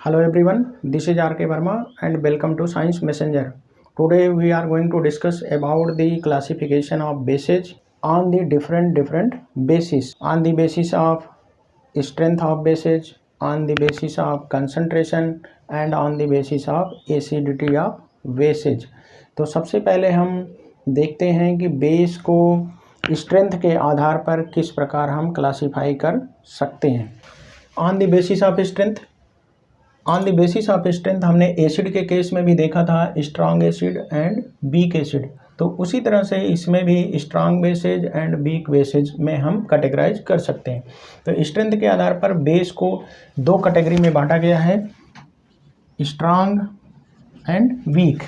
Hello everyone, this is RK Verma and welcome to Science Messenger. Today we are going to discuss about the classification of bases on the different bases, on the basis of strength of bases, on the basis of concentration and on the basis of acidity of bases. तो सबसे पहले हम देखते हैं कि base को strength के आधार पर किस प्रकार हम क्लासीफाई कर सकते हैं. On the basis of strength हमने एसिड के केस में भी देखा था, strong acid and weak acid. तो उसी तरह से इसमें भी strong bases and weak bases में हम कैटेगराइज कर सकते हैं. तो स्ट्रेंथ के आधार पर बेस को दो कैटेगरी में बांटा गया है, स्ट्रॉन्ग एंड वीक.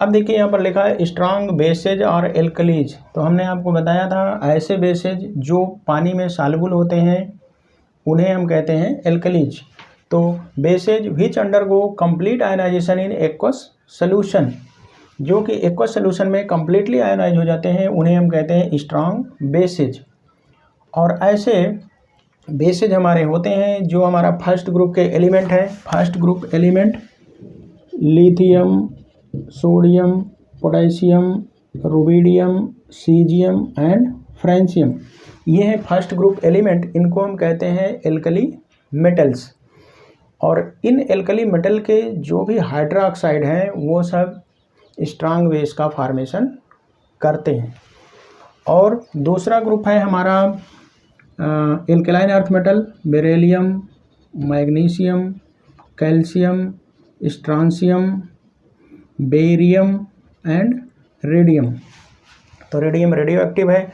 अब देखिए यहाँ पर लिखा है स्ट्रॉन्ग बेसेज और एल्कलीज. तो हमने आपको बताया था ऐसे बेसेज जो पानी में सॉल्युबल होते हैं उन्हें हम कहते हैं एल्कलीज. तो bases which undergo complete ionisation in aqueous solution, जो कि एक्वस सोल्यूशन में कंप्लीटली आयनाइज हो जाते हैं, उन्हें हम कहते हैं स्ट्रॉन्ग बेसेज. और ऐसे बेसेज हमारे होते हैं जो हमारा फर्स्ट ग्रुप के एलिमेंट है. First group element lithium, sodium, potassium, rubidium, caesium and francium. ये है फर्स्ट ग्रुप एलिमेंट. इनको हम कहते हैं एल्कली मेटल्स. और इन एल्कली मेटल के जो भी हाइड्रोक्साइड हैं वो सब स्ट्रॉन्ग बेस का फॉर्मेशन करते हैं. और दूसरा ग्रुप है हमारा alkaline earth metal, beryllium, magnesium, calcium, स्ट्रांशियम, barium and radium. तो रेडियम रेडियो एक्टिव है.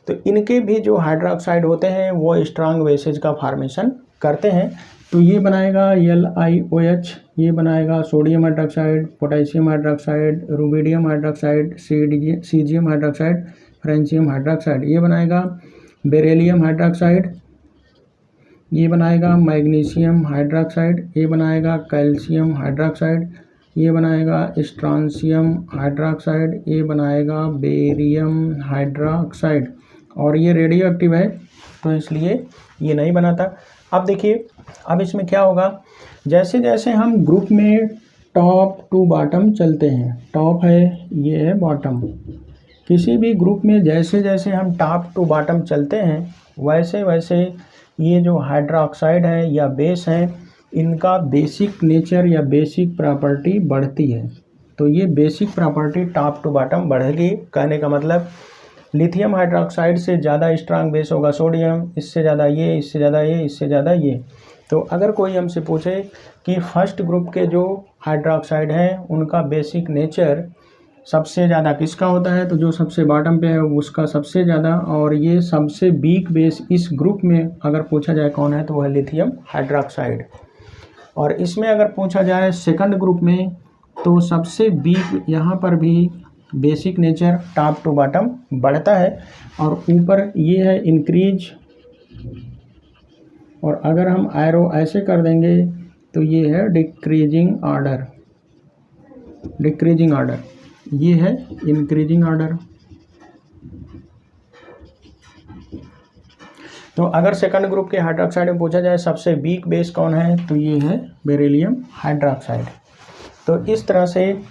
तो इनके भी जो हाइड्रोक्साइड होते हैं वो स्ट्रॉन्ग बेसेज का फॉर्मेशन करते हैं. तो ये बनाएगा LiOH, ये बनाएगा sodium hydroxide, potassium hydroxide, rubidium hydroxide, caesium hydroxide, francium hydroxide. ये बनाएगा बेरिलियम हाइड्रोक्साइड, ये बनाएगा मैग्नीशियम हाइड्रोक्साइड, ये बनाएगा कैल्शियम हाइड्रोक्साइड, ये बनाएगा स्ट्रांशियम हाइड्रोक्साइड, ये बनाएगा बेरियम हाइड्रोक्साइड. और ये रेडियो एक्टिव है तो इसलिए ये नहीं बनाता. अब देखिए, अब इसमें क्या होगा, जैसे जैसे हम ग्रुप में टॉप टू बॉटम चलते हैं, टॉप है, ये है बॉटम. किसी भी ग्रुप में जैसे जैसे हम टॉप टू बॉटम चलते हैं वैसे वैसे ये जो हाइड्रोक्साइड है या बेस हैं इनका बेसिक नेचर या बेसिक प्रॉपर्टी बढ़ती है. तो ये basic property top to bottom बढ़ेगी. कहने का मतलब लिथियम हाइड्रोक्साइड से ज़्यादा स्ट्रांग बेस होगा सोडियम, इससे ज़्यादा ये, इससे ज़्यादा ये, इससे ज़्यादा ये. तो अगर कोई हमसे पूछे कि फर्स्ट ग्रुप के जो हाइड्रोक्साइड हैं उनका बेसिक नेचर सबसे ज़्यादा किसका होता है, तो जो सबसे बॉटम पे है उसका सबसे ज़्यादा. और ये सबसे वीक बेस इस ग्रुप में अगर पूछा जाए कौन है तो वह है लिथियम हाइड्रोक्साइड. और इसमें अगर पूछा जाए सेकंड ग्रुप में तो सबसे वीक, यहाँ पर भी basic nature top to bottom बढ़ता है. और ऊपर ये है इंक्रीज, और अगर हम एरो ऐसे कर देंगे तो ये है डिक्रीजिंग ऑर्डर. डिक्रीजिंग ऑर्डर, ये है इंक्रीजिंग ऑर्डर. तो अगर सेकंड ग्रुप के हाइड्रोक्साइड में पूछा जाए सबसे वीक बेस कौन है तो ये है बेरिलियम हाइड्रोक्साइड. तो इस तरह से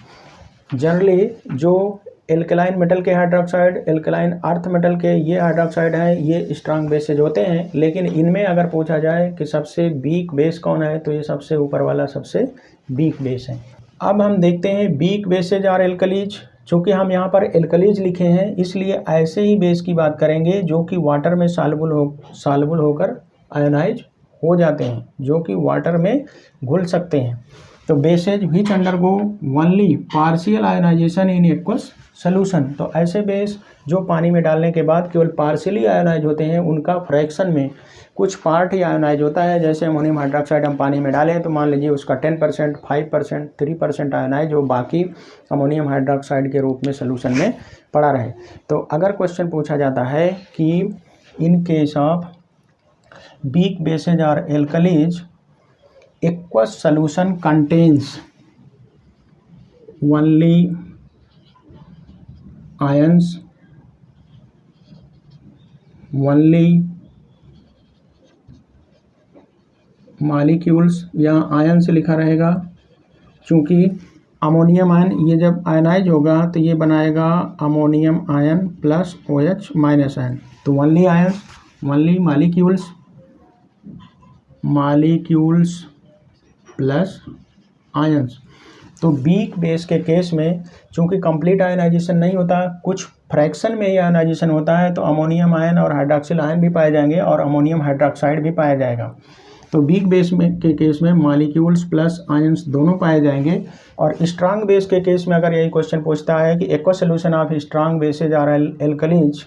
जनरली जो एल्कलाइन मेटल के हाइड्रोक्साइड, एल्कलाइन अर्थ मेटल के ये हाइड्रोक्साइड हैं, ये स्ट्रॉन्ग बेसेज होते हैं. लेकिन इनमें अगर पूछा जाए कि सबसे वीक बेस कौन है तो ये सबसे ऊपर वाला सबसे वीक बेस है. अब हम देखते हैं वीक बेसेज और एल्कलीज. चूँकि हम यहाँ पर एल्कलीज लिखे हैं इसलिए ऐसे ही बेस की बात करेंगे जो कि वाटर में सॉल्युबल होकर आयोनाइज हो जाते हैं, जो कि वाटर में घुल सकते हैं. तो bases which undergo only partial ionisation in aqueous solution. तो ऐसे बेस जो पानी में डालने के बाद केवल पार्शियली आयोनाइज होते हैं, उनका फ्रैक्शन में कुछ पार्ट ही आयोनाइज होता है. जैसे अमोनियम हाइड्रोक्साइड हम पानी में डालें तो मान लीजिए उसका 10%, 5%, 3% आयोनाइज हो, बाकी अमोनियम हाइड्रोक्साइड के रूप में सोल्यूशन में पड़ा रहे. तो अगर क्वेश्चन पूछा जाता है कि in case of weak bases और alkalies aqueous solution contains only ions, only molecules, यहाँ आयन से लिखा रहेगा, चूँकि अमोनियम आयन ये जब आयनाइज होगा तो ये बनाएगा ammonium ion plus OH minus ion. तो only ion, only molecules plus ions. तो वीक बेस के केस में चूंकि कंप्लीट आयनाइजेशन नहीं होता, कुछ फ्रैक्शन में ही आयनाइजेशन होता है, तो अमोनियम आयन और हाइड्रॉक्सिल आयन भी पाए जाएंगे और अमोनियम हाइड्रॉक्साइड भी पाया जाएगा। तो वीक बेस में के केस में मालिक्यूल्स प्लस आयंस दोनों पाए जाएंगे। और स्ट्रांग बेस के केस में अगर यही क्वेश्चन पूछता है कि aqua solution of strong bases are alkalis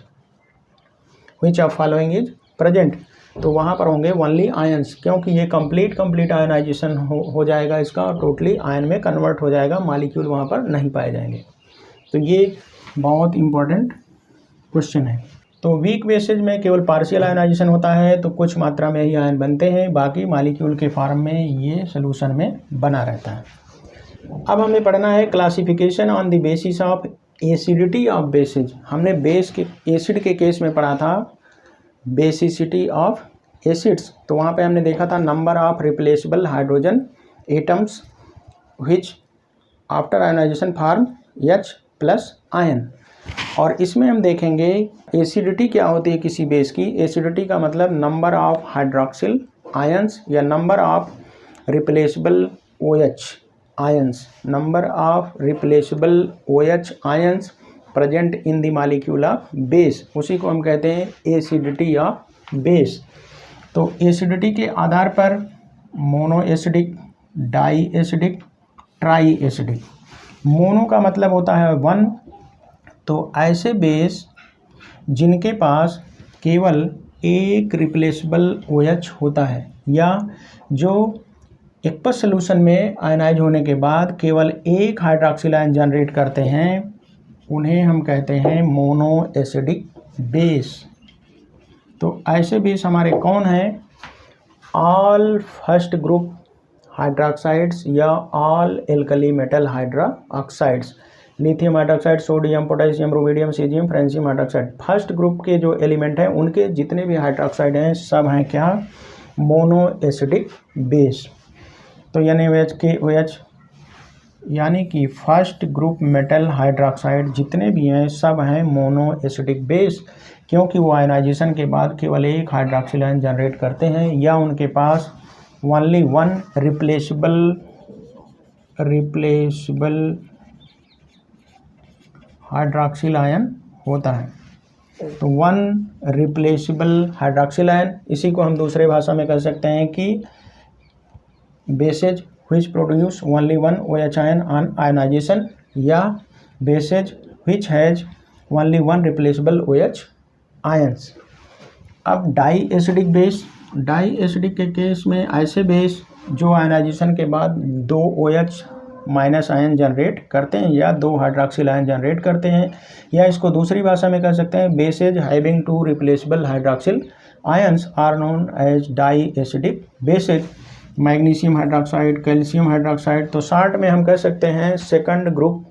which of following is present, तो वहाँ पर होंगे ओनली आयंस, क्योंकि ये कंप्लीट आयनाइजेशन हो जाएगा इसका और टोटली आयन में कन्वर्ट हो जाएगा, मालिक्यूल वहाँ पर नहीं पाए जाएंगे। तो ये बहुत इंपॉर्टेंट क्वेश्चन है। तो वीक बेसेज में केवल पार्शियल आयनाइजेशन होता है, तो कुछ मात्रा में ही आयन बनते हैं, बाकी मालिक्यूल के फॉर्म में ये सोल्यूशन में बना रहता है। अब हमें पढ़ना है classification on the basis of acidity of bases. हमने बेस के एसिड के केस में पढ़ा था बेसिसिटी ऑफ एसिड्स, तो वहाँ पे हमने देखा था number of replaceable hydrogen atoms which after ionisation form H+ ion. और इसमें हम देखेंगे एसिडिटी क्या होती है किसी बेस की। एसिडिटी का मतलब नंबर ऑफ हाइड्रॉक्सिल आयंस या number of replaceable OH ions, number of replaceable OH ions present in the molecule of base, उसी को हम कहते हैं एसिडिटी ऑफ बेस। तो एसिडिटी के आधार पर mono acidic, di acidic, tri acidic. Mono का मतलब होता है वन, तो ऐसे बेस जिनके पास केवल एक रिप्लेसेबल OH होता है या जो एक्वस सोल्यूशन में आयनाइज होने के बाद केवल एक हाइड्रॉक्सिल आयन जनरेट करते हैं, उन्हें हम कहते हैं मोनो एसिडिक बेस। तो ऐसे बेस हमारे कौन हैं? ऑल फर्स्ट ग्रुप हाइड्रॉक्साइड्स या all alkali metal hydroxides, lithium hydroxide, sodium, potassium, rubidium, caesium, francium hydroxide. First group के जो एलिमेंट हैं उनके जितने भी हाइड्रॉक्साइड हैं सब हैं क्या? Mono acidic base. तो NaOH यानी कि फर्स्ट ग्रुप मेटल हाइड्रॉक्साइड जितने भी हैं सब हैं मोनो एसिडिक बेस, क्योंकि वो आयनाइजेशन के बाद केवल एक हाइड्रॉक्सिल आयन जनरेट करते हैं या उनके पास only one replaceable hydroxyl ion होता है। तो वन रिप्लेसेबल हाइड्रॉक्सिल आयन, इसी को हम दूसरे भाषा में कह सकते हैं कि bases which produce only one OH ion on ionization या bases which has only one replaceable OH ions। अब di acidic base, di acidic के केस में ऐसे बेस जो आयनाइजेशन के बाद दो OH माइनस आयन जनरेट करते हैं या दो हाइड्रॉक्सिल आयन जनरेट करते हैं, या इसको दूसरी भाषा में कह सकते हैं bases having two replaceable hydroxyl ions are known as diacidic bases. Magnesium hydroxide, calcium hydroxide, तो शॉर्ट में हम कह सकते हैं second group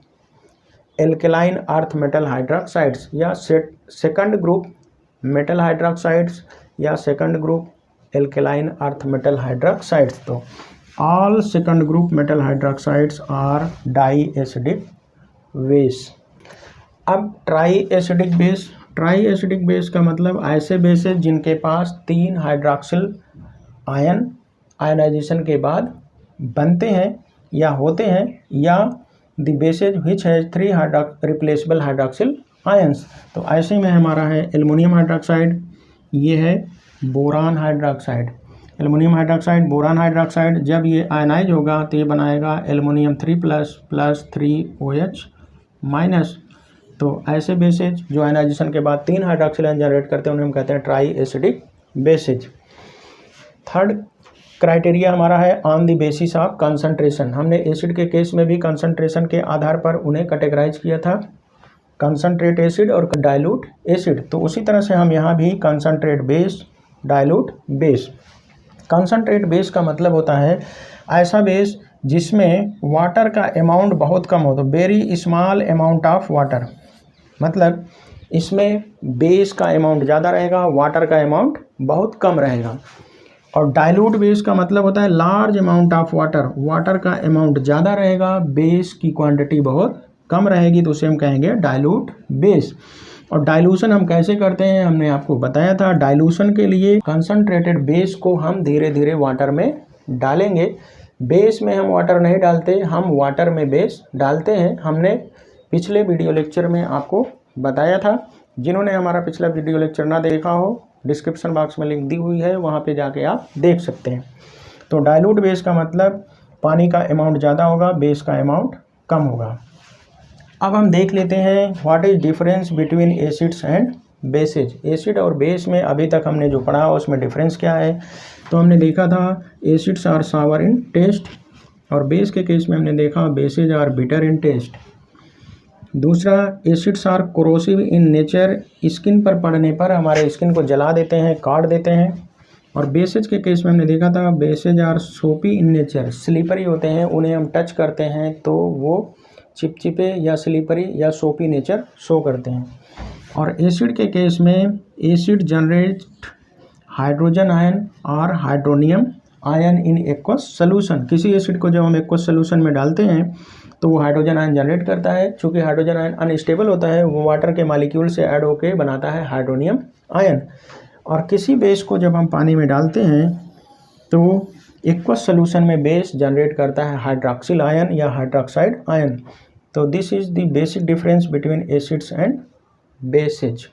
alkaline earth metal hydroxides या सेकंड ग्रुप मेटल हाइड्रॉक्साइड्स या second group alkaline earth metal hydroxides. तो all second group metal hydroxides are die acidic base. अब triacidic base, triacidic base का मतलब ऐसे bases जिनके पास तीन hydroxyl ion ionization के बाद बनते हैं या होते हैं, या the bases which has three replaceable hydroxyl ions. तो ऐसे में हमारा है एल्युमिनियम हाइड्रॉक्साइड, ये है boron hydroxide. Aluminium hydroxide, boron hydroxide, जब ये आयनाइज होगा तो ये बनाएगा एल्युमिनियम 3+ प्लस 3OH माइनस। तो ऐसे बेसेज जो आयनाइजेशन के बाद तीन हाइड्रॉक्सिल आयन जनरेट करते हैं उन्हें हम कहते हैं try acidic bases. Third criteria हमारा है on the basis of concentration. हमने एसिड के केस में भी कंसंट्रेशन के आधार पर उन्हें कैटेगराइज किया था, कंसंट्रेट एसिड और डाइल्यूट एसिड। तो उसी तरह से हम यहाँ भी concentrate base, dilute base. Concentrate base का मतलब होता है ऐसा बेस जिसमें वाटर का अमाउंट बहुत कम हो, तो very small amount of water, मतलब इसमें बेस का अमाउंट ज़्यादा रहेगा, वाटर का अमाउंट बहुत कम रहेगा। और डाइल्यूट बेस का मतलब होता है large amount of water, water का अमाउंट ज़्यादा रहेगा, बेस की क्वांटिटी बहुत कम रहेगी, तो उसे हम कहेंगे डाइल्यूट बेस। और डाइल्यूशन हम कैसे करते हैं, हमने आपको बताया था। डाइल्यूशन के लिए कंसंट्रेटेड बेस को हम धीरे धीरे वाटर में डालेंगे। बेस में हम वाटर नहीं डालते, हम वाटर में बेस डालते हैं। हमने पिछले वीडियो लेक्चर में आपको बताया था। जिन्होंने हमारा पिछला वीडियो लेक्चर ना देखा हो, डिस्क्रिप्शन बॉक्स में लिंक दी हुई है, वहाँ पे जाके आप देख सकते हैं। तो डाइल्यूट बेस का मतलब पानी का अमाउंट ज़्यादा होगा, बेस का अमाउंट कम होगा। अब हम देख लेते हैं what is difference between acids and bases. Acid और बेस में अभी तक हमने जो पढ़ा उसमें डिफरेंस क्या है। तो हमने देखा था acids are sour in taste, और बेस के केस में हमने देखा bases are bitter in taste. दूसरा, acids are corrosive in nature, skin पर पड़ने पर हमारे स्किन को जला देते हैं, काट देते हैं। और बेसेज के केस में हमने देखा था बेसेज आर सोपी इन नेचर, स्लिपरी होते हैं, उन्हें हम टच करते हैं तो वो चिपचिपे या स्लिपरी या सोपी नेचर शो करते हैं। और एसिड के केस में एसिड जनरेट हाइड्रोजन आयन और हाइड्रोनियम आयन इन एक्वस सोल्यूशन। किसी एसिड को जब हम एक्वस सोल्यूशन में डालते हैं तो वो हाइड्रोजन आयन जनरेट करता है। चूँकि हाइड्रोजन आयन अनस्टेबल होता है, वो वाटर के मॉलिक्यूल से ऐड होकर बनाता है हाइड्रोनियम आयन। और किसी बेस को जब हम पानी में डालते हैं तो एक्वस सोल्यूशन में बेस जनरेट करता है हाइड्रोक्सिल आयन या हाइड्रोक्साइड आयन। तो this is the basic difference between acids and bases.